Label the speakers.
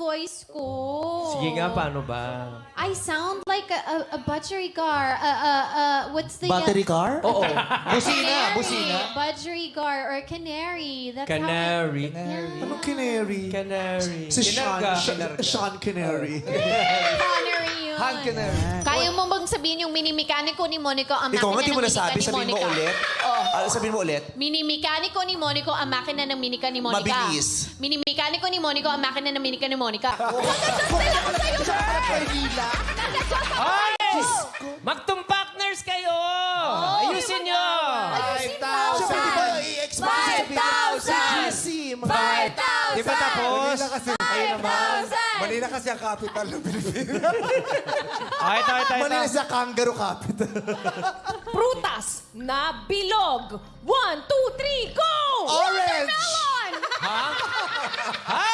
Speaker 1: voice ko.
Speaker 2: Sige nga, paano ba?
Speaker 1: I sound like a butchery car. What's the...
Speaker 3: Battery car?
Speaker 2: Oo.
Speaker 3: Busina,
Speaker 1: Canary.
Speaker 3: busina.
Speaker 1: Budgerigar or canary. That's
Speaker 2: Canary.
Speaker 3: Anong canary?
Speaker 2: Canary.
Speaker 3: Si Sean.
Speaker 2: Kinarga.
Speaker 3: Sean Canary.
Speaker 1: Canary yun.
Speaker 3: Han Canary.
Speaker 1: Kaya mo bang sabihin yung mini-mekaniko ni Monica ang
Speaker 3: Ikaw nga,
Speaker 1: makina
Speaker 3: di
Speaker 1: ng
Speaker 3: mo
Speaker 1: minika
Speaker 3: nasabi.
Speaker 1: ni
Speaker 3: Sabihin mo
Speaker 1: Monica?
Speaker 3: ulit.
Speaker 1: Oh.
Speaker 3: Sabihin mo ulit.
Speaker 1: Mini-mekaniko ni Monica ang makina ng minika ni Monica.
Speaker 3: Mabilis.
Speaker 1: Mini-mekaniko ni Monica ang makina ng minika ni Monica.
Speaker 2: Ay! Magtum-partners kayo! Ayusin nyo!
Speaker 3: 5,000!
Speaker 1: 5,000!
Speaker 2: Di ba tapos?
Speaker 4: Mali na kasi ang capital ng Pilipinas.
Speaker 2: Ito.
Speaker 4: Mali na sa kangaroo capital.
Speaker 5: Prutas na bilog. 1, 2, 3, go!
Speaker 4: Orange!
Speaker 5: Watermelon!
Speaker 2: Ha? Ha?